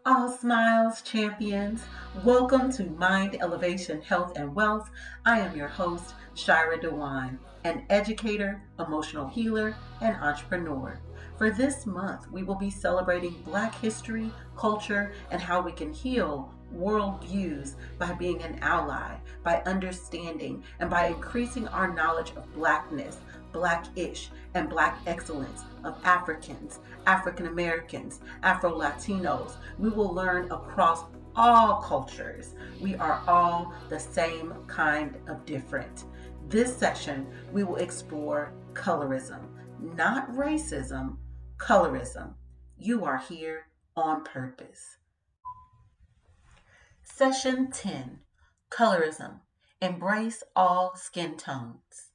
All smiles, champions. Welcome to Mind Elevation, Health, and Wealth. I am your host, Shyra DeJuan, an educator, emotional healer, and entrepreneur. For this month, we will be celebrating Black history, culture, and how we can heal worldviews by being an ally, by understanding, and by increasing our knowledge of Blackness, Blackish, and Black excellence of Africans, African Americans, Afro Latinos. We will learn across all cultures. We are all the same kind of different. This session, we will explore colorism, not racism, colorism. You are here on purpose. Session 10, Colorism. Embrace all skin tones.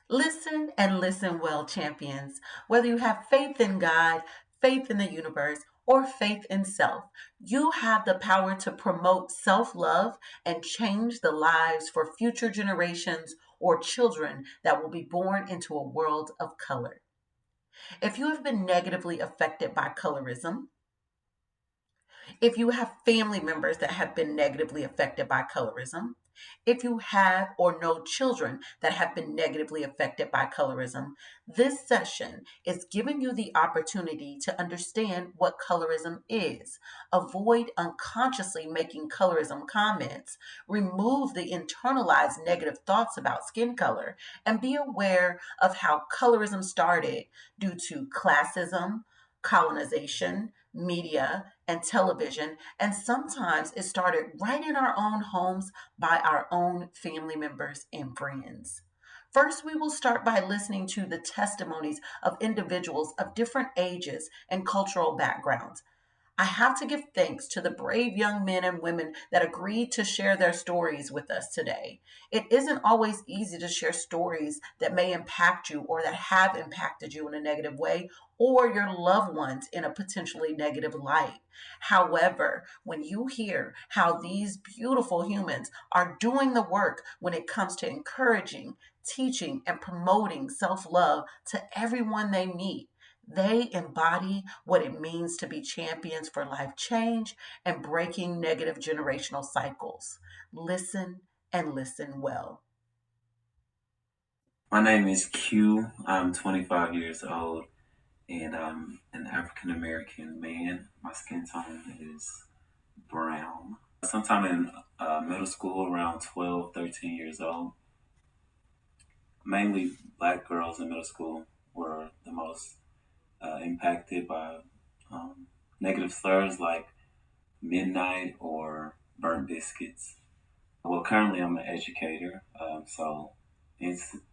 Listen and listen well, champions. Whether you have faith in God, faith in the universe, or faith in self, you have the power to promote self love and change the lives for future generations or children that will be born into a world of color. If you have been negatively affected by colorism, if you have family members that have been negatively affected by colorism, if you have or know children that have been negatively affected by colorism, this session is giving you the opportunity to understand what colorism is, avoid unconsciously making colorism comments, remove the internalized negative thoughts about skin color, and be aware of how colorism started due to classism, colonization, media, and television, and sometimes it started right in our own homes by our own family members and friends. First, we will start by listening to the testimonies of individuals of different ages and cultural backgrounds. I have to give thanks to the brave young men and women that agreed to share their stories with us today. It isn't always easy to share stories that may impact you or that have impacted you in a negative way or your loved ones in a potentially negative light. However, when you hear how these beautiful humans are doing the work when it comes to encouraging, teaching, and promoting self love to everyone they meet, they embody what it means to be champions for life change and breaking negative generational cycles. Listen and listen well. My name is Q. I'm 25 years old and I'm an African American man. My skin tone is brown. Sometime in middle school, around 12, 13 years old, mainly black girls in middle school were the most impacted by um, negative slurs like midnight or burnt biscuits. Well, currently I'm an educator,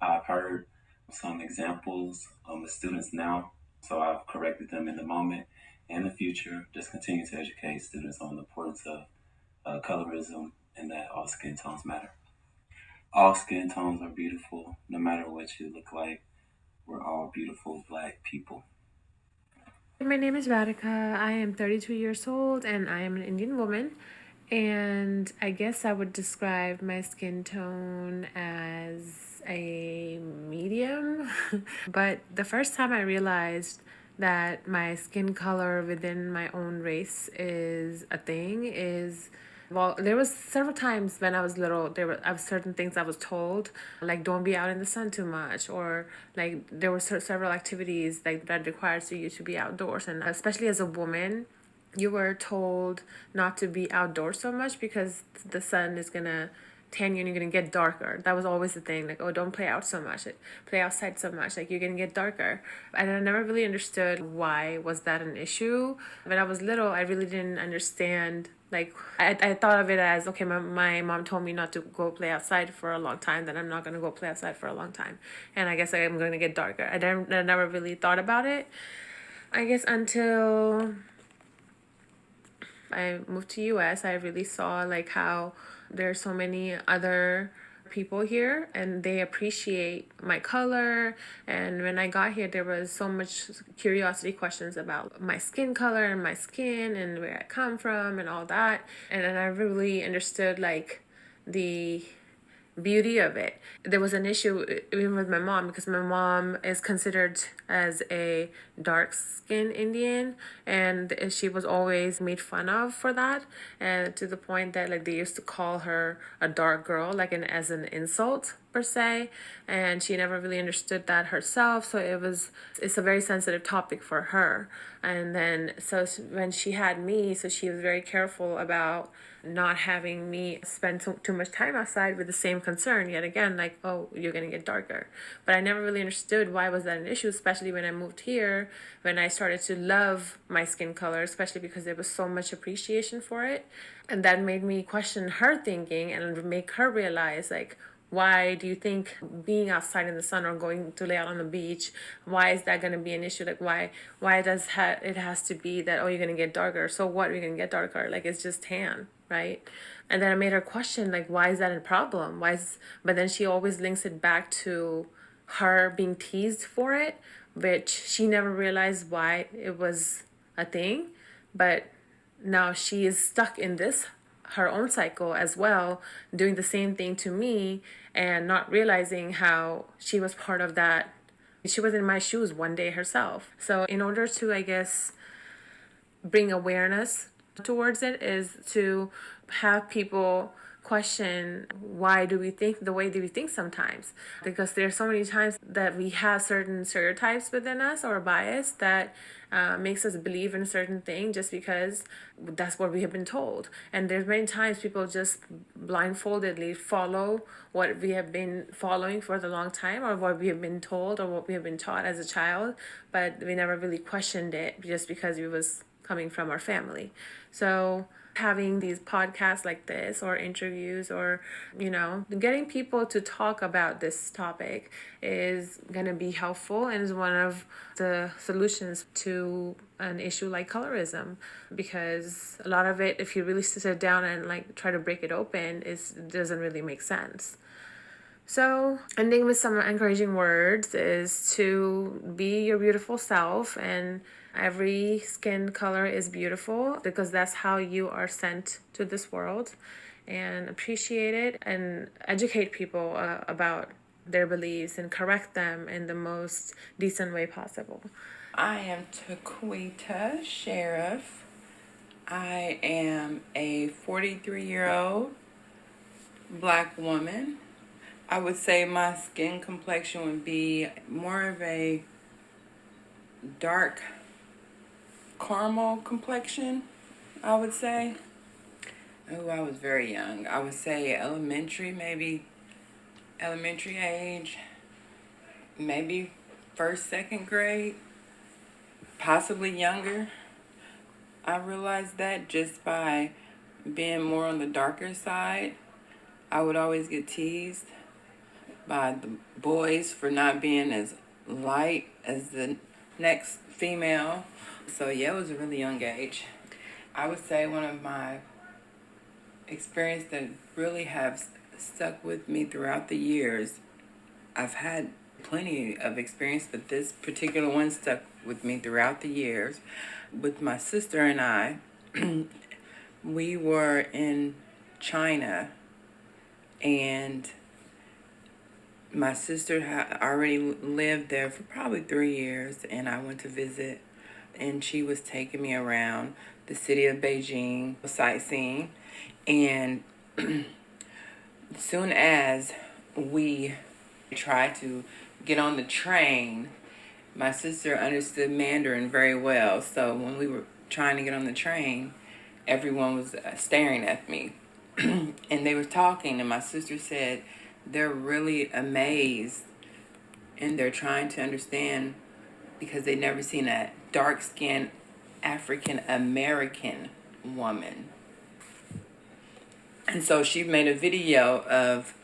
I've heard some examples with students now, so I've corrected them in the moment. In the future, just continue to educate students on the importance of colorism and that all skin tones matter. All skin tones are beautiful, no matter what you look like. We're all beautiful black people. My name is Radhika. I am 32 years old and I am an Indian woman. And I guess I would describe my skin tone as a medium. But the first time I realized that my skin color within my own race is a thing is, well, there was several times when I was little, there were certain things I was told, like don't be out in the sun too much, or like there were several activities like that requires you to be outdoors, and especially as a woman, you were told not to be outdoors so much because the sun is gonna tan you and you're gonna get darker. That was always the thing. Like, oh, don't play out so much. Like, play outside so much. Like, you're gonna get darker. And I never really understood why was that an issue. When I was little, I really didn't understand. Like, I thought of it as, okay, my mom told me not to go play outside for a long time, then I'm not gonna go play outside for a long time. And I guess I'm gonna get darker. I never really thought about it. I guess until I moved to US, I really saw like how there's so many other people here and they appreciate my color. And when I got here, there was so much curiosity questions about my skin color and my skin and where I come from and all that. And then I really understood like the beauty of it. There was an issue even with my mom because my mom is considered as a dark skinned Indian, and she was always made fun of for that, and to the point that like they used to call her a dark girl, like as an insult per se, and she never really understood that herself. So it's a very sensitive topic for her. And then so when she had me, so she was very careful about not having me spend too much time outside with the same concern yet again, like, oh, you're gonna get darker. But I never really understood why was that an issue, especially when I moved here, when I started to love my skin color, especially because there was so much appreciation for it. And that made me question her thinking and make her realize, like, why do you think being outside in the sun or going to lay out on the beach, why is that going to be an issue? Like, why it has to be that, oh, you're going to get darker, so what, you're going to get darker, like it's just tan, right? And then I made her question, like, why is that a problem? But then she always links it back to her being teased for it, which she never realized why it was a thing. But now she is stuck in this her own cycle as well, doing the same thing to me and not realizing how she was part of that. She was in my shoes one day herself. So in order to, I guess, bring awareness towards it is to have people question why do we think the way that we think sometimes, because there's so many times that we have certain stereotypes within us or bias that makes us believe in a certain thing just because that's what we have been told. And there's many times people just blindfoldedly follow what we have been following for the long time, or what we have been told or what we have been taught as a child, but we never really questioned it just because it was coming from our family. So having these podcasts like this or interviews or getting people to talk about this topic is going to be helpful and is one of the solutions to an issue like colorism, because a lot of it, if you really sit down and like try to break it open, it doesn't really make sense. So, ending with some encouraging words is to be your beautiful self, and every skin color is beautiful because that's how you are sent to this world. And appreciate it and educate people about their beliefs and correct them in the most decent way possible. I am Taquita Sheriff. I am a 43-year-old black woman. I would say my skin complexion would be more of a dark caramel complexion, I would say. Oh, I was very young. I would say elementary age, maybe first, second grade, possibly younger. I realized that just by being more on the darker side. I would always get teased by the boys for not being as light as the next female. So yeah, it was a really young age. I would say one of my experience that really have stuck with me throughout the years. I've had plenty of experience, but this particular one stuck with me throughout the years. With my sister and I, we were in China, and my sister had already lived there for probably 3 years, and I went to visit, and she was taking me around the city of Beijing, sightseeing, and soon as we tried to get on the train, my sister understood Mandarin very well, so when we were trying to get on the train, everyone was staring at me, and they were talking, and my sister said they're really amazed, and they're trying to understand because they'd never seen a dark-skinned African-American woman. And so she made a video of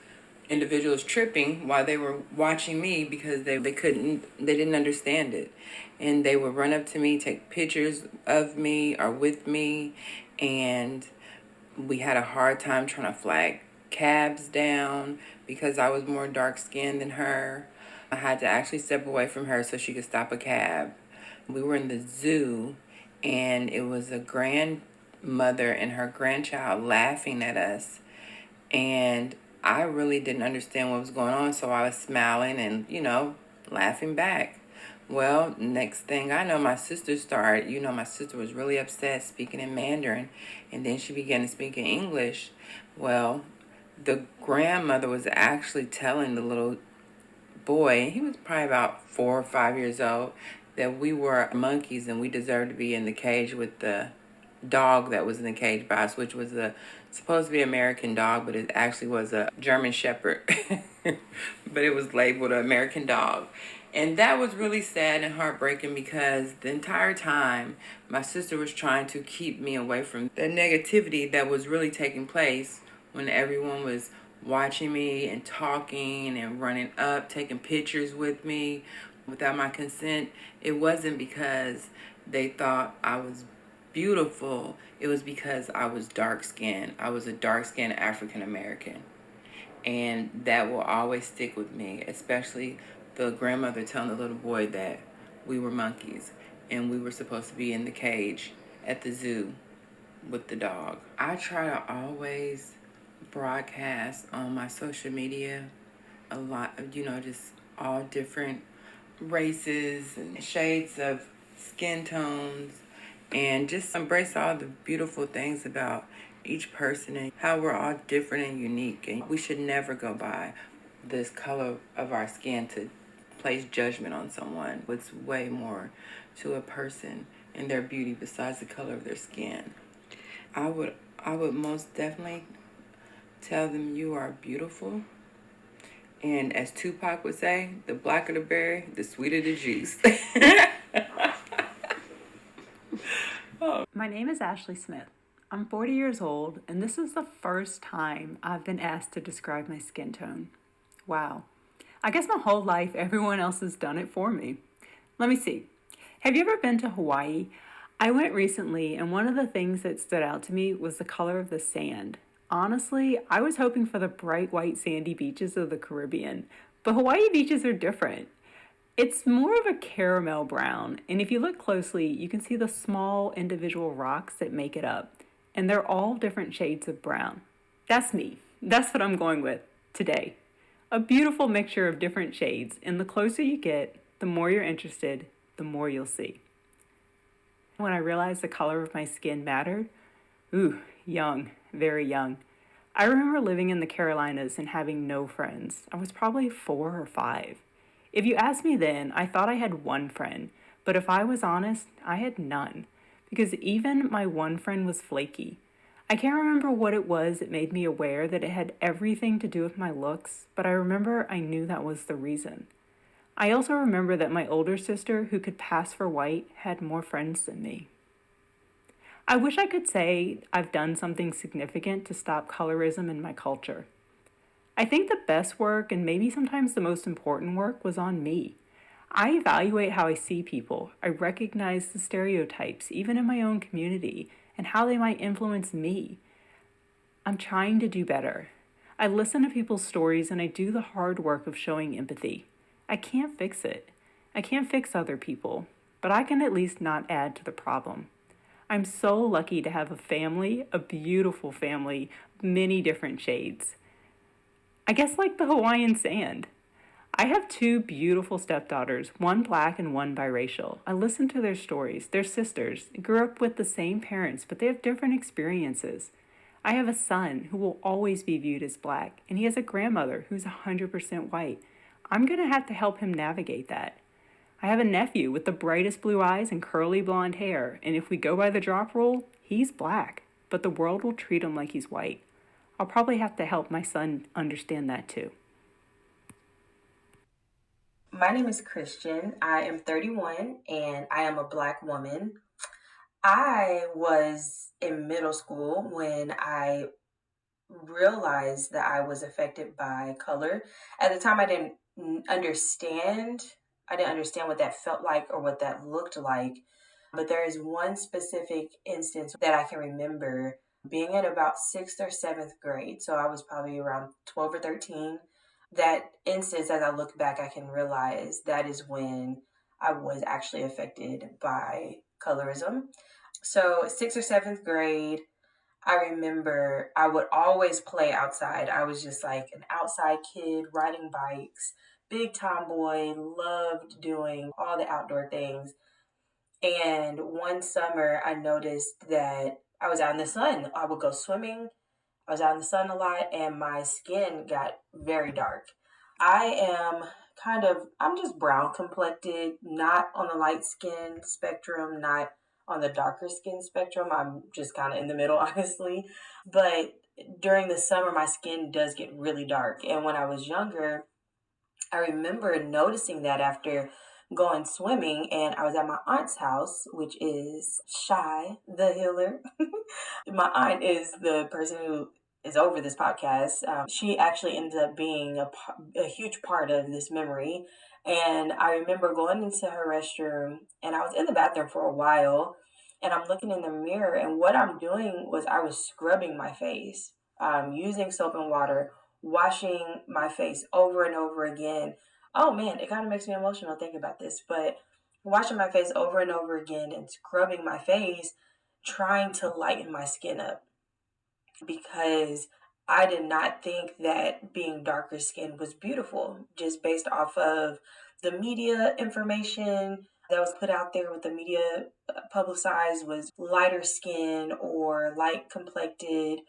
individuals tripping while they were watching me because they didn't understand it. And they would run up to me, take pictures of me or with me, and we had a hard time trying to flag cabs down because I was more dark-skinned than her. I had to actually step away from her so she could stop a cab. We were in the zoo, and it was a grandmother and her grandchild laughing at us. And I really didn't understand what was going on, so I was smiling and, laughing back. Well, next thing I know, my sister started, my sister was really upset speaking in Mandarin, and then she began to speak in English. Well, the grandmother was actually telling the little boy, he was probably about 4 or 5 years old, that we were monkeys and we deserved to be in the cage with the dog that was in the cage by us, which was supposed to be an American dog, but it actually was a German Shepherd. But it was labeled an American dog. And that was really sad and heartbreaking because the entire time my sister was trying to keep me away from the negativity that was really taking place when everyone was watching me and talking and running up, taking pictures with me without my consent. It wasn't because they thought I was beautiful. It was because I was dark skinned. I was a dark skinned African American. And that will always stick with me, especially the grandmother telling the little boy that we were monkeys and we were supposed to be in the cage at the zoo with the dog. I try to always broadcast on my social media a lot of, just all different races and shades of skin tones, and just embrace all the beautiful things about each person and how we're all different and unique. And we should never go by this color of our skin to place judgment on someone. It's way more to a person and their beauty besides the color of their skin. I would most definitely tell them you are beautiful. And as Tupac would say, the blacker the berry, the sweeter the juice. My name is Ashley Smith. I'm 40 years old, and this is the first time I've been asked to describe my skin tone. Wow. I guess my whole life everyone else has done it for me. Let me see. Have you ever been to Hawaii? I went recently, and one of the things that stood out to me was the color of the sand. Honestly, I was hoping for the bright white sandy beaches of the Caribbean, but Hawaii beaches are different. It's more of a caramel brown, and if you look closely, you can see the small individual rocks that make it up, and they're all different shades of brown. That's me. That's what I'm going with today. A beautiful mixture of different shades, and the closer you get, the more you're interested, the more you'll see. When I realized the color of my skin mattered, young, very young. I remember living in the Carolinas and having no friends. I was probably 4 or 5. If you asked me then, I thought I had one friend, but if I was honest, I had none, because even my one friend was flaky. I can't remember what it was that made me aware that it had everything to do with my looks, but I remember I knew that was the reason. I also remember that my older sister, who could pass for white, had more friends than me. I wish I could say I've done something significant to stop colorism in my culture. I think the best work, and maybe sometimes the most important work, was on me. I evaluate how I see people. I recognize the stereotypes, even in my own community, and how they might influence me. I'm trying to do better. I listen to people's stories and I do the hard work of showing empathy. I can't fix it. I can't fix other people, but I can at least not add to the problem. I'm so lucky to have a family, a beautiful family, many different shades. I guess like the Hawaiian sand. I have 2 beautiful stepdaughters, one black and one biracial. I listen to their stories. They're sisters, grew up with the same parents, but they have different experiences. I have a son who will always be viewed as black, and he has a grandmother who's 100% white. I'm going to have to help him navigate that. I have a nephew with the brightest blue eyes and curly blonde hair, and if we go by the drop rule, he's black, but the world will treat him like he's white. I'll probably have to help my son understand that too. My name is Christian. I am 31 and I am a Black woman. I was in middle school when I realized that I was affected by color. At the time, I didn't understand. I didn't understand what that felt like or what that looked like. But there is one specific instance that I can remember being in about 6th or 7th grade. So I was probably around 12 or 13. That instance, as I look back, I can realize that is when I was actually affected by colorism. So 6th or 7th grade, I remember I would always play outside. I was just like an outside kid riding bikes, big tomboy, loved doing all the outdoor things. And one summer I noticed that I was out in the sun. I would go swimming. I was out in the sun a lot and my skin got very dark. I am I'm just brown complected, not on the light skin spectrum, not on the darker skin spectrum. I'm just kind of in the middle, honestly. But during the summer, my skin does get really dark. And when I was younger, I remember noticing that after going swimming, and I was at my aunt's house, which is ShyTheHealer. My aunt is the person who is over this podcast. She actually ended up being a huge part of this memory. And I remember going into her restroom, and I was in the bathroom for a while, and I'm looking in the mirror, and what I'm doing was I was scrubbing my face, using soap and water, washing my face over and over again. Oh man, it kind of makes me emotional thinking about this, but washing my face over and over again and scrubbing my face, trying to lighten my skin up because I did not think that being darker skinned was beautiful, just based off of the media information that was put out there. With the media publicized was lighter skin or light complected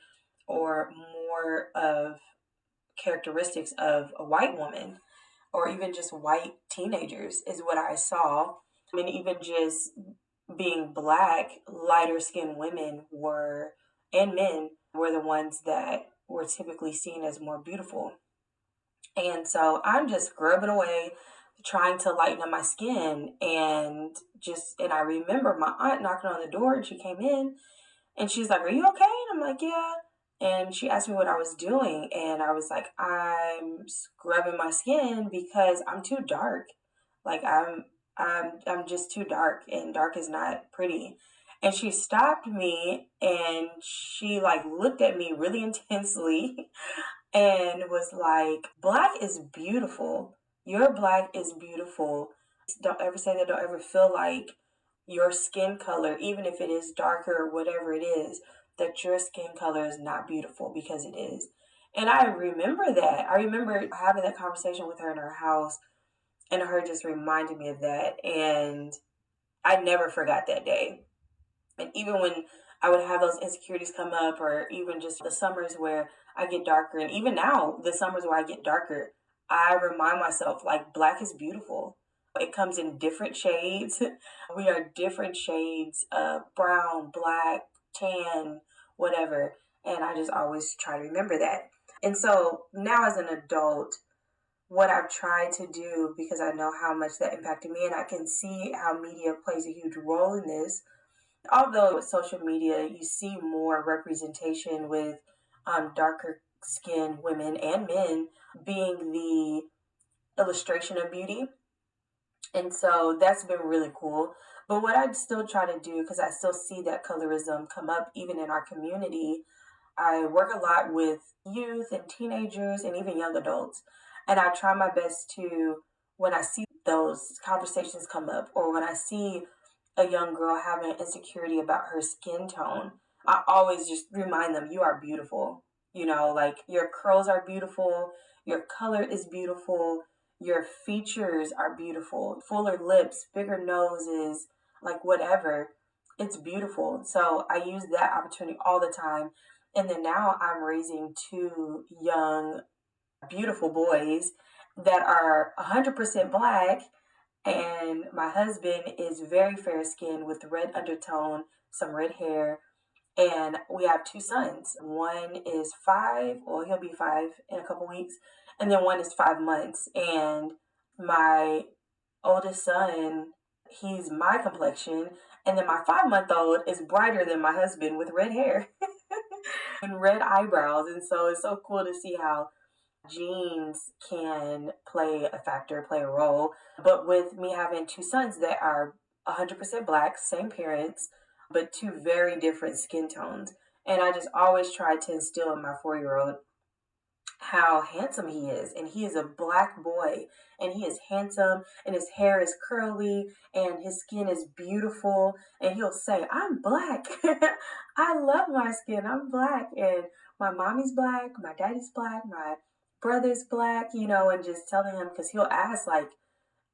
or more of characteristics of a white woman or even just white teenagers is what I saw. I mean, even just being black, lighter skinned women were, and men were the ones that were typically seen as more beautiful. And so I'm just scrubbing away, trying to lighten up my skin. And I remember my aunt knocking on the door and she came in and she's like, "Are you okay?" And I'm like, "Yeah." And she asked me what I was doing. And I was like, "I'm scrubbing my skin because I'm too dark. Like I'm just too dark and dark is not pretty." And she stopped me and she like looked at me really intensely and was like, "Black is beautiful. Your black is beautiful. Don't ever say that. Don't ever feel like your skin color, even if it is darker or whatever it is, that your skin color is not beautiful because it is." And I remember that. I remember having that conversation with her in her house and her just reminded me of that. And I never forgot that day. And even when I would have those insecurities come up, or even just the summers where I get darker, and even now, the summers where I get darker, I remind myself like black is beautiful. It comes in different shades. We are different shades of brown, black, tan, whatever. And I just always try to remember that. And so now as an adult, what I've tried to do, because I know how much that impacted me, and I can see how media plays a huge role in this. Although with social media, you see more representation with darker skinned women and men being the illustration of beauty. And so that's been really cool. But what I still try to do, because I still see that colorism come up even in our community, I work a lot with youth and teenagers and even young adults. And I try my best to, when I see those conversations come up, or when I see a young girl having an insecurity about her skin tone, I always just remind them, you are beautiful. You know, like your curls are beautiful, your color is beautiful, your features are beautiful, fuller lips, bigger noses, like whatever. It's beautiful. So I use that opportunity all the time. And then now I'm raising two young, beautiful boys that are 100% black, and my husband is very fair skinned with red undertone, some red hair, and we have two sons. One is 5, well, he'll be 5 in a couple weeks, and then one is 5 months. And my oldest son, he's my complexion, and then my 5-month-old is brighter than my husband with red hair and red eyebrows. And so it's so cool to see how genes can play a factor, play a role. But with me having two sons that are 100% black, same parents, but two very different skin tones. And I just always try to instill in my 4-year-old how handsome he is. And he is a black boy, and he is handsome, and his hair is curly, and his skin is beautiful. And he'll say, I'm black. I love my skin. I'm black. And my mommy's black, my daddy's black, my brother's black, and just telling him, because he'll ask, like,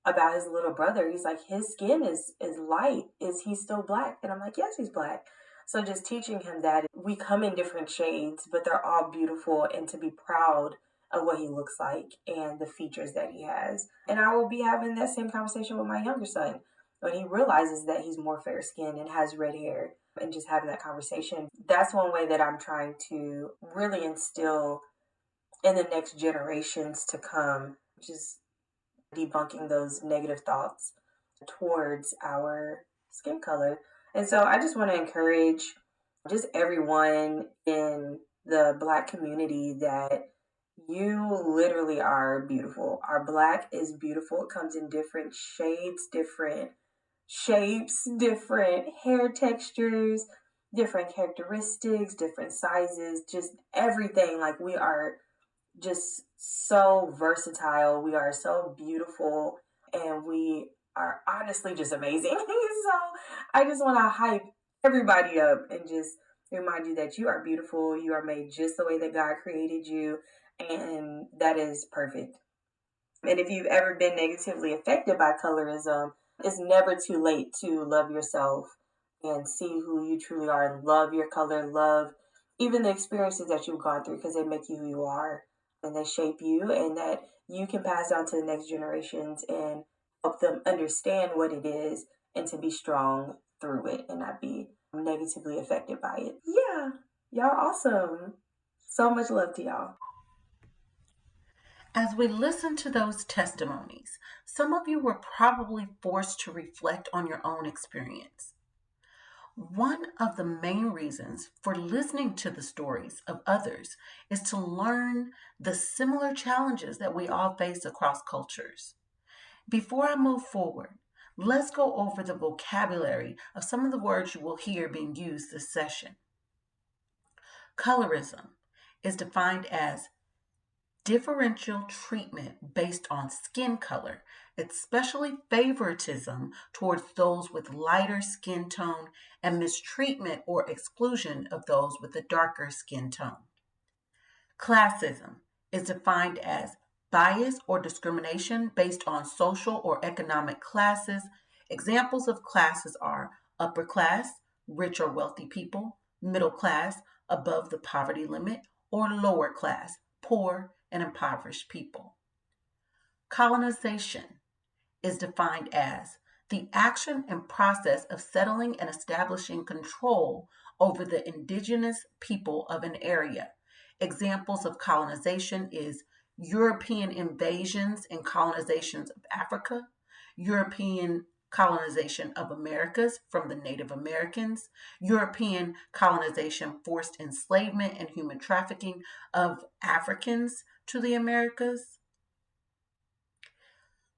about his little brother. He's like, his skin is light. Is he still black? And I'm like, yes, he's black. So just teaching him that we come in different shades, but they're all beautiful, and to be proud of what he looks like and the features that he has. And I will be having that same conversation with my younger son when he realizes that he's more fair skinned and has red hair, and just having that conversation. That's one way that I'm trying to really instill in the next generations to come, just debunking those negative thoughts towards our skin color. And so I just want to encourage just everyone in the Black community that you literally are beautiful. Our Black is beautiful. It comes in different shades, different shapes, different hair textures, different characteristics, different sizes, just everything. Like, we are just so versatile. We are so beautiful, and we are honestly just amazing. So I just want to hype everybody up and just remind you that you are beautiful. You are made just the way that God created you, and that is perfect. And if you've ever been negatively affected by colorism, it's never too late to love yourself and see who you truly are, and love your color, love even the experiences that you've gone through, because they make you who you are, and they shape you, and that you can pass down to the next generations and help them understand what it is, and to be strong through it and not be negatively affected by it. Yeah, y'all awesome. So much love to y'all. As we listen to those testimonies, some of you were probably forced to reflect on your own experience. One of the main reasons for listening to the stories of others is to learn the similar challenges that we all face across cultures. Before I move forward, let's go over the vocabulary of some of the words you will hear being used this session. Colorism is defined as differential treatment based on skin color, especially favoritism towards those with lighter skin tone and mistreatment or exclusion of those with a darker skin tone. Classism is defined as bias or discrimination based on social or economic classes. Examples of classes are upper class, rich or wealthy people, middle class, above the poverty limit, or lower class, poor and impoverished people. Colonization is defined as the action and process of settling and establishing control over the indigenous people of an area. Examples of colonization is European invasions and colonizations of Africa, European colonization of Americas from the Native Americans, European colonization, forced enslavement, and human trafficking of Africans to the Americas.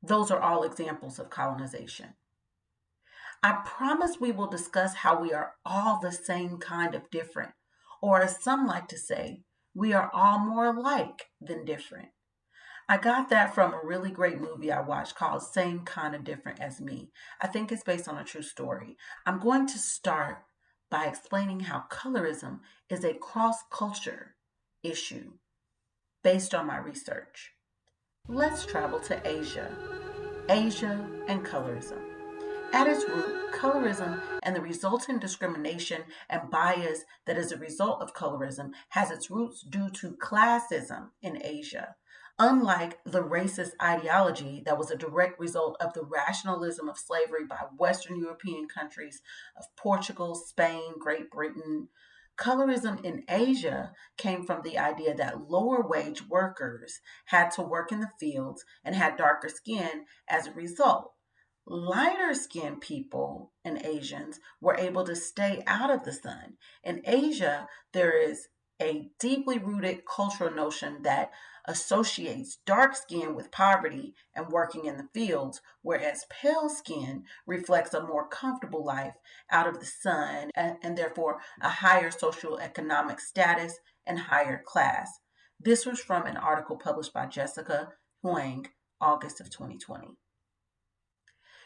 Those are all examples of colonization. I promise we will discuss how we are all the same kind of different, or as some like to say, we are all more alike than different. I got that from a really great movie I watched called Same Kind of Different as Me. I think it's based on a true story. I'm going to start by explaining how colorism is a cross-culture issue based on my research. Let's travel to Asia. Asia and colorism. At its root, colorism and the resultant discrimination and bias that is a result of colorism has its roots due to classism in Asia. Unlike the racist ideology that was a direct result of the rationalism of slavery by Western European countries of Portugal, Spain, Great Britain, colorism in Asia came from the idea that lower wage workers had to work in the fields and had darker skin as a result. Lighter skinned people and Asians were able to stay out of the sun. In Asia, there is a deeply rooted cultural notion that associates dark skin with poverty and working in the fields, whereas pale skin reflects a more comfortable life out of the sun and therefore a higher social economic status and higher class. This was from an article published by Jessica Huang, August of 2020.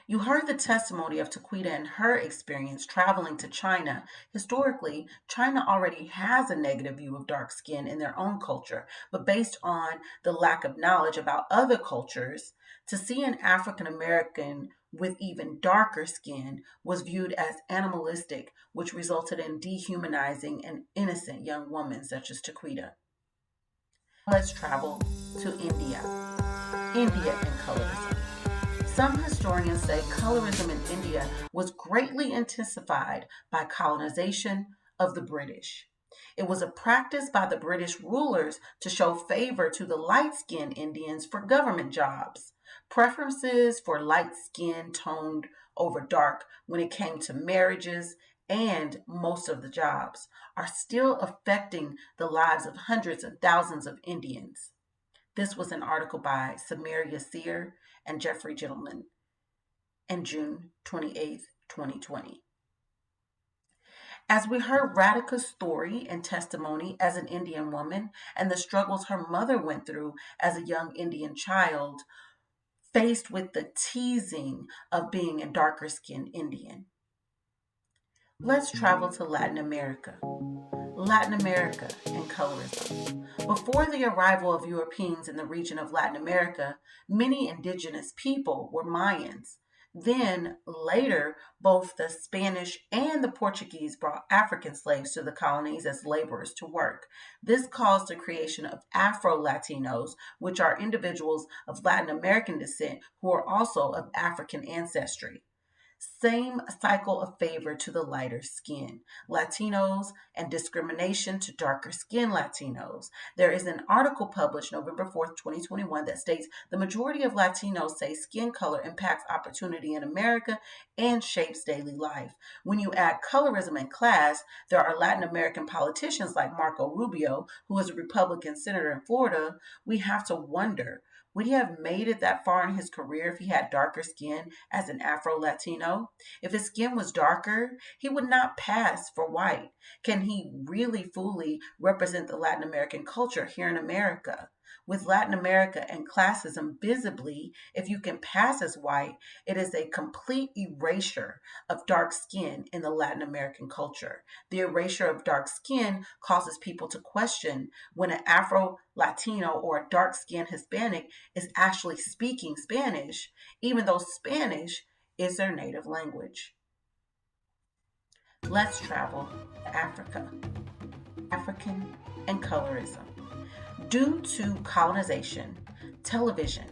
You heard the testimony of Taquita and her experience traveling to China. Historically, China already has a negative view of dark skin in their own culture, but based on the lack of knowledge about other cultures, to see an African American with even darker skin was viewed as animalistic, which resulted in dehumanizing an innocent young woman such as Taquita. Let's travel to India. India and colorism. Some historians say colorism in India was greatly intensified by colonization of the British. It was a practice by the British rulers to show favor to the light-skinned Indians for government jobs. Preferences for light skin toned over dark when it came to marriages and most of the jobs are still affecting the lives of hundreds of thousands of Indians. This was an article by Samir Yassir and Jeffrey Gentleman in June 28, 2020. As we heard Radhika's story and testimony as an Indian woman and the struggles her mother went through as a young Indian child, faced with the teasing of being a darker skinned Indian. Let's travel to Latin America. Latin America and colorism. Before the arrival of Europeans in the region of Latin America, many indigenous people were Mayans. Then, later, both the Spanish and the Portuguese brought African slaves to the colonies as laborers to work. This caused the creation of Afro-Latinos, which are individuals of Latin American descent who are also of African ancestry. Same cycle of favor to the lighter skin Latinos and discrimination to darker skin Latinos. There is an article published November 4th, 2021 that states the majority of Latinos say skin color impacts opportunity in America and shapes daily life. When you add colorism and class, there are Latin American politicians like Marco Rubio, who is a Republican senator in Florida. We have to wonder, would he have made it that far in his career if he had darker skin as an Afro-Latino? If his skin was darker, he would not pass for white. Can he really fully represent the Latin American culture here in America? With Latin America and classism visibly, if you can pass as white, it is a complete erasure of dark skin in the Latin American culture. The erasure of dark skin causes people to question when an Afro-Latino or a dark-skinned Hispanic is actually speaking Spanish, even though Spanish is their native language. Let's travel to Africa. African and colorism. Due to colonization, television,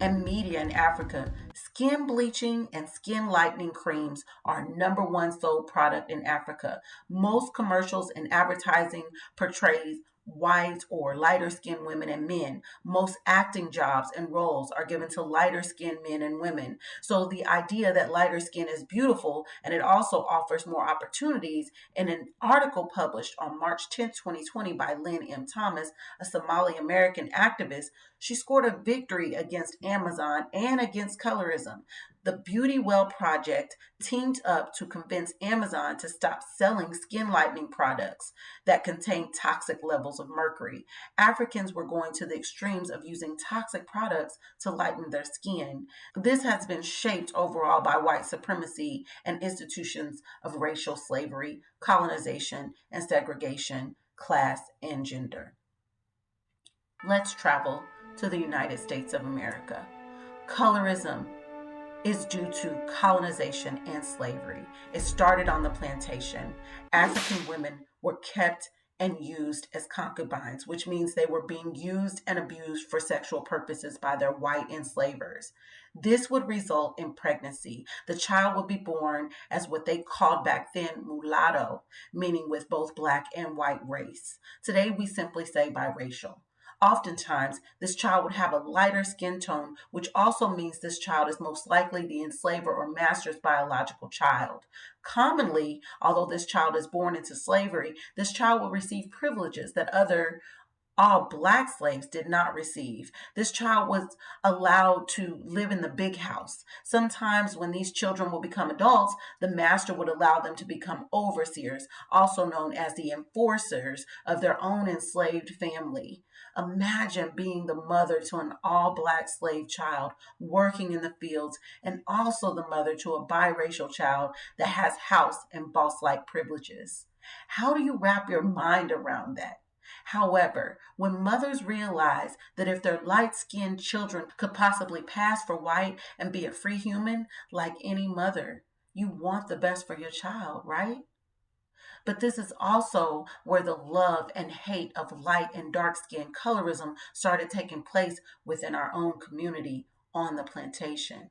and media in Africa, skin bleaching and skin lightening creams are number one sold product in Africa. Most commercials and advertising portrays white or lighter skinned women and men. Most acting jobs and roles are given to lighter skinned men and women. So the idea that lighter skin is beautiful and it also offers more opportunities, in an article published on March 10, 2020 by Lynn M. Thomas, a Somali American activist, she scored a victory against Amazon and against colorism. The Beauty Well Project teamed up to convince Amazon to stop selling skin lightening products that contain toxic levels of mercury. Africans were going to the extremes of using toxic products to lighten their skin. This has been shaped overall by white supremacy and institutions of racial slavery, colonization, and segregation, class, and gender. Let's travel to the United States of America. Colorism is due to colonization and slavery. It started on the plantation. African women were kept and used as concubines, which means they were being used and abused for sexual purposes by their white enslavers. This would result in pregnancy. The child would be born as what they called back then mulatto, meaning with both black and white race. Today we simply say biracial. Oftentimes, this child would have a lighter skin tone, which also means this child is most likely the enslaver or master's biological child. Commonly, although this child is born into slavery, this child will receive privileges that other all black slaves did not receive. This child was allowed to live in the big house. Sometimes when these children will become adults, the master would allow them to become overseers, also known as the enforcers of their own enslaved family. Imagine being the mother to an all black slave child working in the fields, and also the mother to a biracial child that has house and boss like privileges. How do you wrap your mind around that? However, when mothers realize that if their light skinned children could possibly pass for white and be a free human, like any mother, you want the best for your child, right? But this is also where the love and hate of light and dark skin colorism started taking place within our own community on the plantation.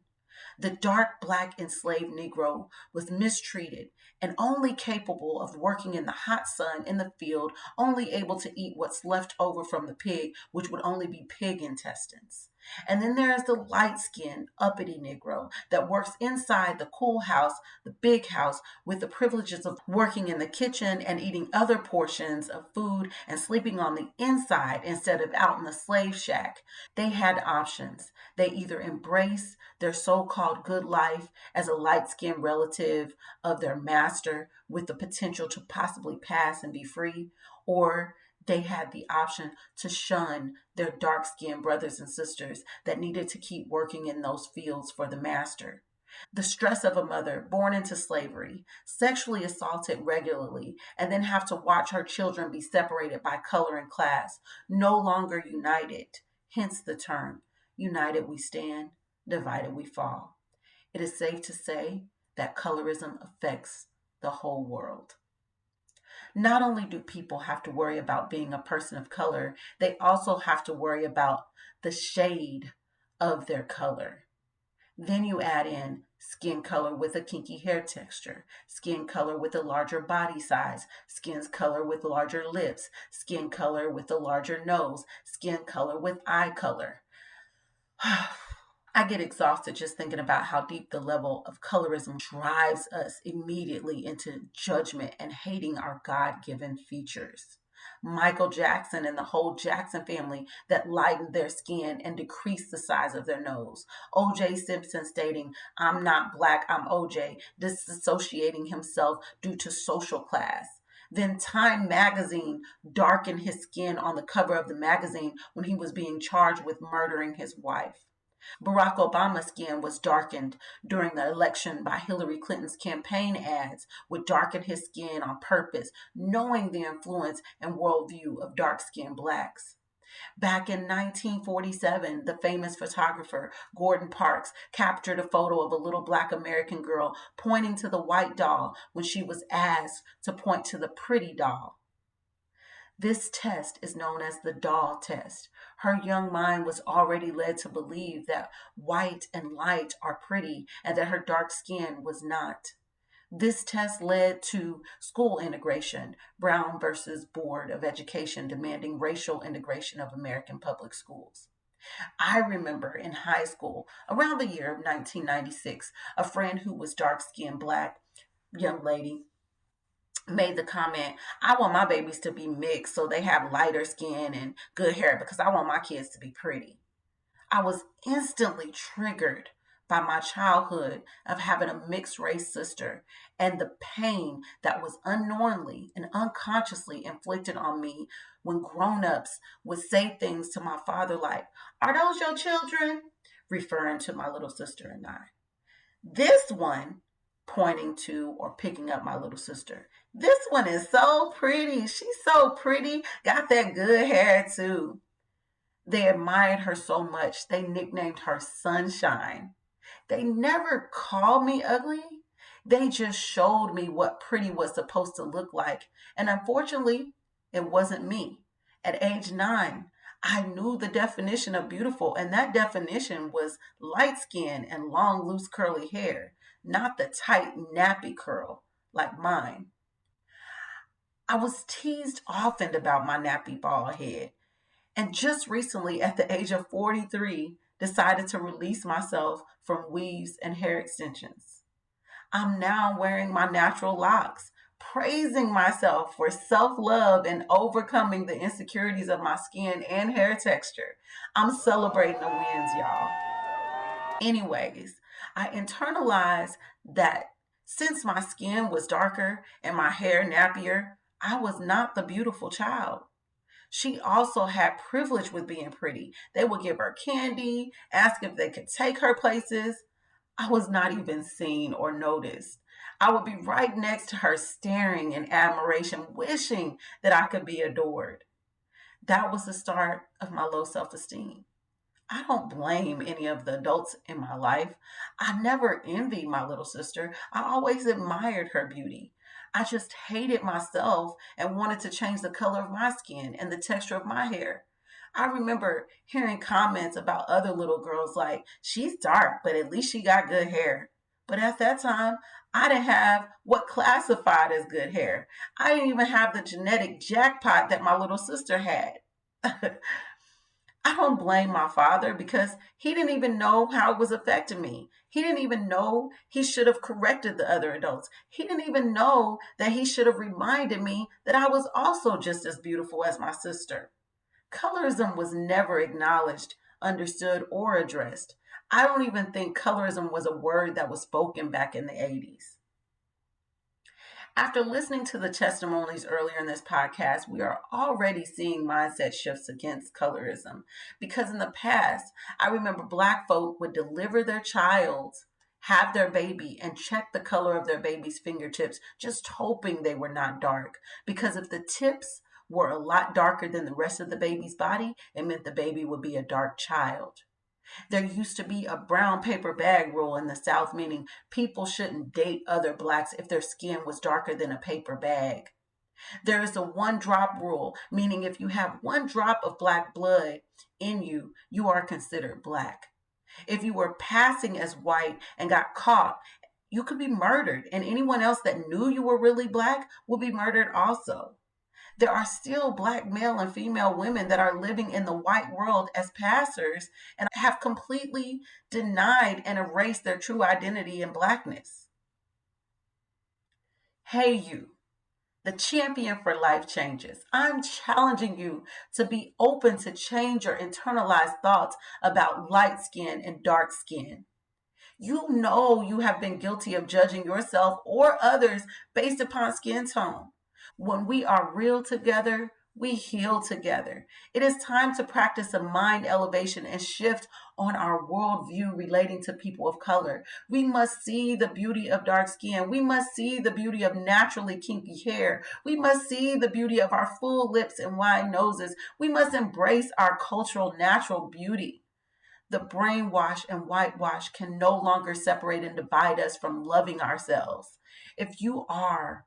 The dark black enslaved Negro was mistreated and only capable of working in the hot sun in the field, only able to eat what's left over from the pig, which would only be pig intestines. And then there is the light skinned, uppity Negro that works inside the cool house, the big house, with the privileges of working in the kitchen and eating other portions of food and sleeping on the inside instead of out in the slave shack. They had options. They either embrace their so called good life as a light skinned relative of their master with the potential to possibly pass and be free, or they had the option to shun their dark skinned brothers and sisters that needed to keep working in those fields for the master. The stress of a mother born into slavery, sexually assaulted regularly, and then have to watch her children be separated by color and class, no longer united, hence the term, united we stand, divided we fall. It is safe to say that colorism affects the whole world. Not only do people have to worry about being a person of color, they also have to worry about the shade of their color. Then you add in skin color with a kinky hair texture, skin color with a larger body size, skin color with larger lips, skin color with a larger nose, skin color with eye color. I get exhausted just thinking about how deep the level of colorism drives us immediately into judgment and hating our God given features. Michael Jackson and the whole Jackson family that lightened their skin and decreased the size of their nose. O.J. Simpson stating, "I'm not black, I'm O.J., disassociating himself due to social class. Then Time magazine darkened his skin on the cover of the magazine when he was being charged with murdering his wife. Barack Obama's skin was darkened during the election by Hillary Clinton's campaign ads, would darken his skin on purpose, knowing the influence and worldview of dark-skinned blacks. Back in 1947, the famous photographer Gordon Parks captured a photo of a little black American girl pointing to the white doll when she was asked to point to the pretty doll. This test is known as the doll test. Her young mind was already led to believe that white and light are pretty and that her dark skin was not. This test led to school integration, Brown versus Board of Education demanding racial integration of American public schools. I remember in high school, around the year of 1996, a friend who was dark-skinned black young lady made the comment, "I want my babies to be mixed so they have lighter skin and good hair because I want my kids to be pretty." I was instantly triggered by my childhood of having a mixed race sister and the pain that was unknowingly and unconsciously inflicted on me when grown-ups would say things to my father like, "Are those your children?" referring to my little sister and I. This one, pointing to or picking up my little sister. "This one is so pretty. She's so pretty. Got that good hair too." They admired her so much, they nicknamed her Sunshine. They never called me ugly. They just showed me what pretty was supposed to look like. And unfortunately, it wasn't me. At age 9, I knew the definition of beautiful, and that definition was light skin and long, loose, curly hair, not the tight, nappy curl like mine. I was teased often about my nappy bald head, and just recently, at the age of 43, decided to release myself from weaves and hair extensions. I'm now wearing my natural locks, praising myself for self-love and overcoming the insecurities of my skin and hair texture. I'm celebrating the wins, y'all. Anyways, I internalized that since my skin was darker and my hair nappier, I was not the beautiful child. She also had privilege with being pretty. They would give her candy, ask if they could take her places. I was not even seen or noticed. I would be right next to her, staring in admiration, wishing that I could be adored. That was the start of my low self esteem. I don't blame any of the adults in my life. I never envied my little sister. I always admired her beauty. I just hated myself and wanted to change the color of my skin and the texture of my hair. I remember hearing comments about other little girls like, she's dark, but at least she got good hair. But at that time, I didn't have what classified as good hair. I didn't even have the genetic jackpot that my little sister had. I don't blame my father because he didn't even know how it was affecting me. He didn't even know he should have corrected the other adults. He didn't even know that he should have reminded me that I was also just as beautiful as my sister. Colorism was never acknowledged, understood, or addressed. I don't even think colorism was a word that was spoken back in the 80s. After listening to the testimonies earlier in this podcast, we are already seeing mindset shifts against colorism. Because in the past, I remember Black folk would deliver their child, have their baby, and check the color of their baby's fingertips, just hoping they were not dark. Because if the tips were a lot darker than the rest of the baby's body, it meant the baby would be a dark child. There used to be a brown paper bag rule in the South, meaning people shouldn't date other Blacks if their skin was darker than a paper bag. There is a one drop rule, meaning if you have one drop of Black blood in you, you are considered Black. If you were passing as white and got caught, you could be murdered, and anyone else that knew you were really Black will be murdered also. There are still Black male and female women that are living in the white world as passers and have completely denied and erased their true identity in Blackness. Hey, you, the champion for life changes. I'm challenging you to be open to change your internalized thoughts about light skin and dark skin. You know you have been guilty of judging yourself or others based upon skin tone. When we are real together, we heal together. It is time to practice a mind elevation and shift on our worldview relating to people of color. We must see the beauty of dark skin. We must see the beauty of naturally kinky hair. We must see the beauty of our full lips and wide noses. We must embrace our cultural natural beauty. The brainwash and whitewash can no longer separate and divide us from loving ourselves. If you are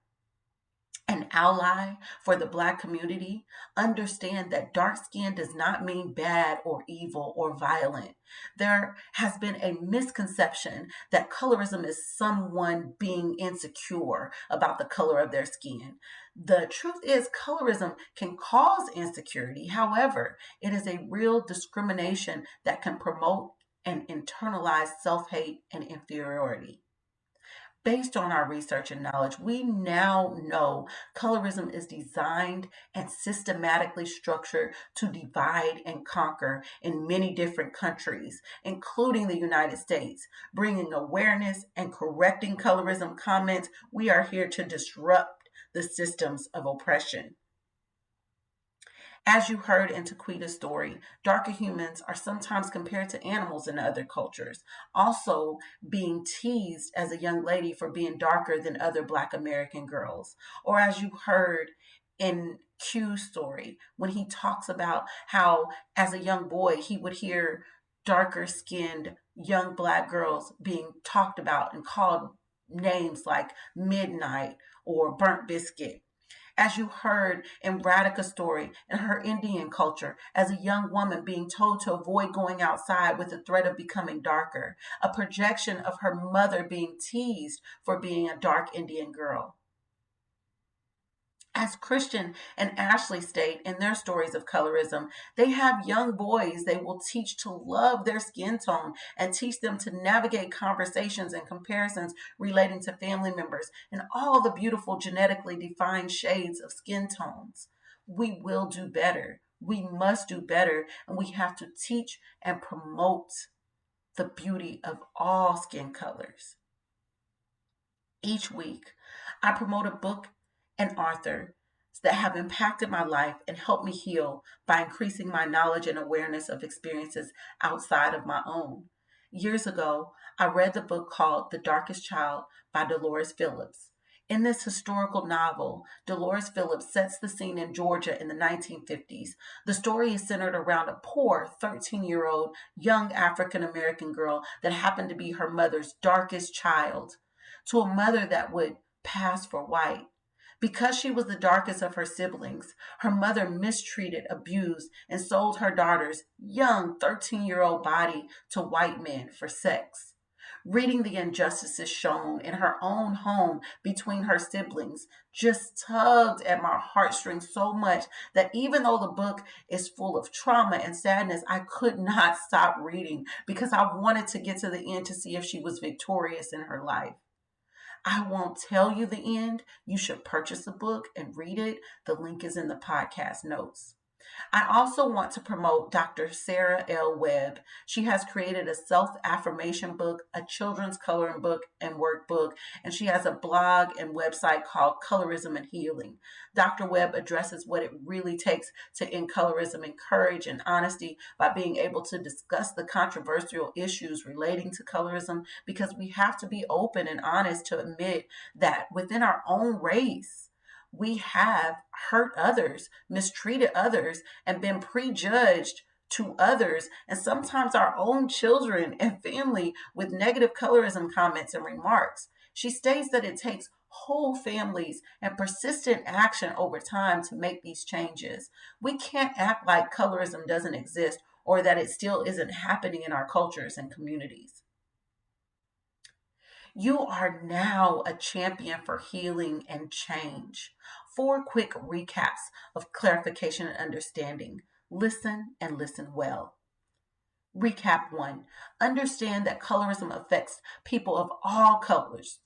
an ally for the Black community, understand that dark skin does not mean bad or evil or violent. There has been a misconception that colorism is someone being insecure about the color of their skin. The truth is, colorism can cause insecurity. However, it is a real discrimination that can promote and internalize self-hate and inferiority. Based on our research and knowledge, we now know colorism is designed and systematically structured to divide and conquer in many different countries, including the United States. Bringing awareness and correcting colorism comments, we are here to disrupt the systems of oppression. As you heard in Taquita's story, darker humans are sometimes compared to animals in other cultures, also being teased as a young lady for being darker than other Black American girls. Or as you heard in Q's story, when he talks about how as a young boy he would hear darker skinned young Black girls being talked about and called names like Midnight or Burnt Biscuit. As you heard in Radhika's story in her Indian culture, as a young woman being told to avoid going outside with the threat of becoming darker, a projection of her mother being teased for being a dark Indian girl. As Christian and Ashley state in their stories of colorism, they have young boys they will teach to love their skin tone and teach them to navigate conversations and comparisons relating to family members and all the beautiful genetically defined shades of skin tones. We will do better. We must do better, and we have to teach and promote the beauty of all skin colors. Each week, I promote a book and author that have impacted my life and helped me heal by increasing my knowledge and awareness of experiences outside of my own. Years ago, I read the book called The Darkest Child by Dolores Phillips. In this historical novel, Dolores Phillips sets the scene in Georgia in the 1950s. The story is centered around a poor 13-year-old young African American girl that happened to be her mother's darkest child, to a mother that would pass for white. Because she was the darkest of her siblings, her mother mistreated, abused, and sold her daughter's young 13-year-old body to white men for sex. Reading the injustices shown in her own home between her siblings just tugged at my heartstrings so much that even though the book is full of trauma and sadness, I could not stop reading because I wanted to get to the end to see if she was victorious in her life. I won't tell you the end. You should purchase the book and read it. The link is in the podcast notes. I also want to promote Dr. Sarah L. Webb. She has created a self-affirmation book, a children's coloring book and workbook, and she has a blog and website called Colorism and Healing. Dr. Webb addresses what it really takes to end colorism in courage and honesty by being able to discuss the controversial issues relating to colorism, because we have to be open and honest to admit that within our own race, we have hurt others, mistreated others, and been prejudged to others, and sometimes our own children and family, with negative colorism comments and remarks. She states that it takes whole families and persistent action over time to make these changes. We can't act like colorism doesn't exist or that it still isn't happening in our cultures and communities. You are now a champion for healing and change. 4 quick recaps of clarification and understanding. Listen and listen well. Recap 1. Understand that colorism affects people of all colors,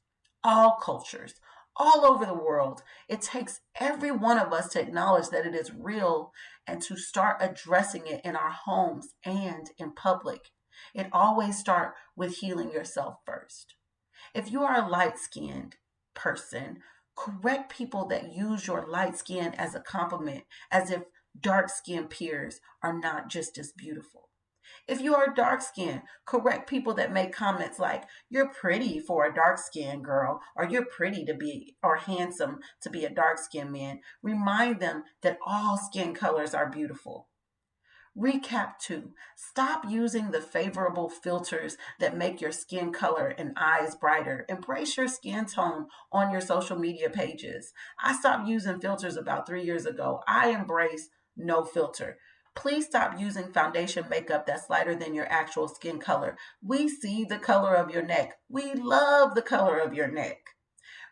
all cultures, all over the world. It takes every one of us to acknowledge that it is real and to start addressing it in our homes and in public. It always starts with healing yourself first. If you are a light-skinned person, correct people that use your light skin as a compliment, as if dark-skinned peers are not just as beautiful. If you are dark-skinned, correct people that make comments like, "You're pretty for a dark-skinned girl," or "You're pretty to be," or "handsome to be a dark-skinned man." Remind them that all skin colors are beautiful. Recap 2. Stop using the favorable filters that make your skin color and eyes brighter. Embrace your skin tone on your social media pages. I stopped using filters about 3 years ago. I embrace no filter. Please stop using foundation makeup that's lighter than your actual skin color. We see the color of your neck. We love the color of your neck.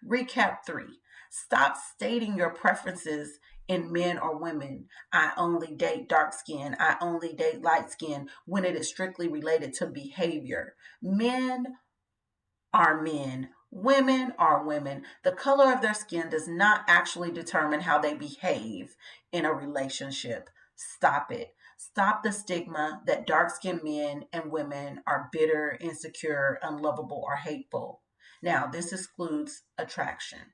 Recap 3. Stop stating your preferences in men or women. I only date dark skin. I only date light skin, when it is strictly related to behavior. Men are men. Women are women. The color of their skin does not actually determine how they behave in a relationship. Stop it. Stop the stigma that dark-skinned men and women are bitter, insecure, unlovable, or hateful. Now, this excludes attraction.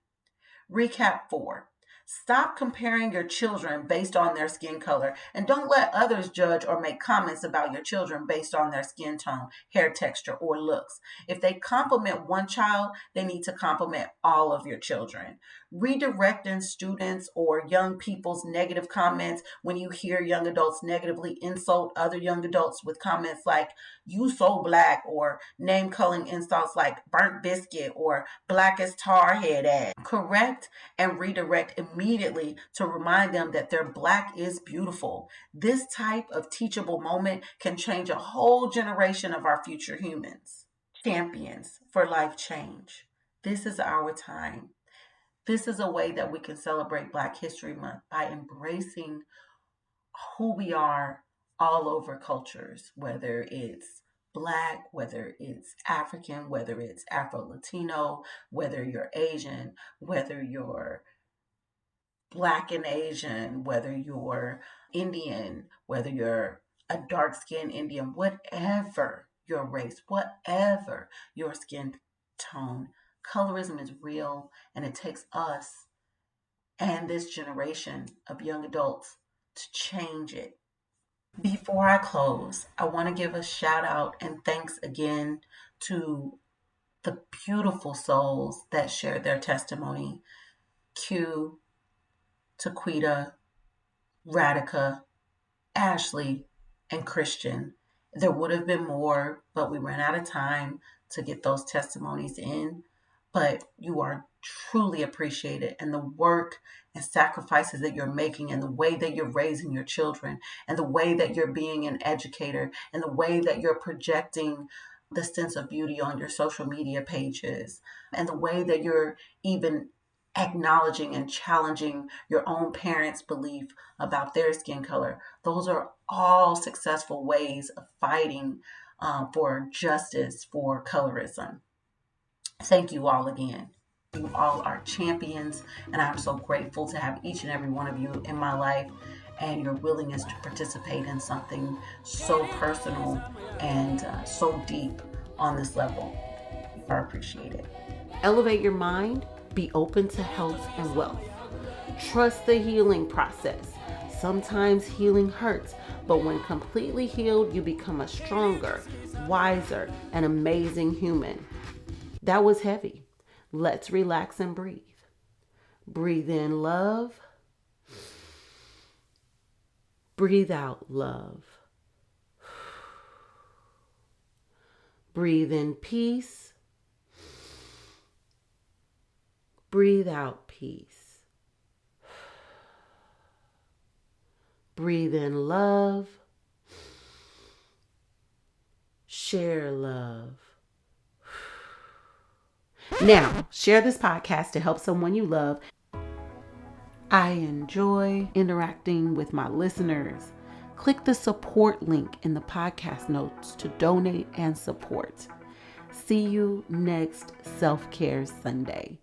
Recap 4. Stop comparing your children based on their skin color, and don't let others judge or make comments about your children based on their skin tone, hair texture, or looks. If they compliment one child, they need to compliment all of your children. Redirecting students or young people's negative comments when you hear young adults negatively insult other young adults with comments like, "You so black," or name-calling insults like "burnt biscuit" or "black as tar head ass." Correct and redirect immediately to remind them that their black is beautiful. This type of teachable moment can change a whole generation of our future humans. Champions for life change. This is our time. This is a way that we can celebrate Black History Month by embracing who we are all over cultures, whether it's Black, whether it's African, whether it's Afro-Latino, whether you're Asian, whether you're Black and Asian, whether you're Indian, whether you're a dark skinned Indian, whatever your race, whatever your skin tone, colorism is real and it takes us and this generation of young adults to change it. Before I close, I want to give a shout out and thanks again to the beautiful souls that shared their testimony. Q, Taquita, Radica, Ashley, and Christian. There would have been more, but we ran out of time to get those testimonies in. But you are truly appreciated, and the work and sacrifices that you're making, and the way that you're raising your children, and the way that you're being an educator, and the way that you're projecting the sense of beauty on your social media pages, and the way that you're even acknowledging and challenging your own parents' belief about their skin color. Those are all successful ways of fighting for justice for colorism. Thank you all again. You all are champions, and I'm so grateful to have each and every one of you in my life and your willingness to participate in something so personal and so deep on this level. You are appreciated. Elevate your mind, be open to health and wealth. Trust the healing process. Sometimes healing hurts, but when completely healed, you become a stronger, wiser, and amazing human. That was heavy. Let's relax and breathe. Breathe in love. Breathe out love. Breathe in peace. Breathe out peace. Breathe in love. Share love. Now, share this podcast to help someone you love. I enjoy interacting with my listeners. Click the support link in the podcast notes to donate and support. See you next Self-Care Sunday.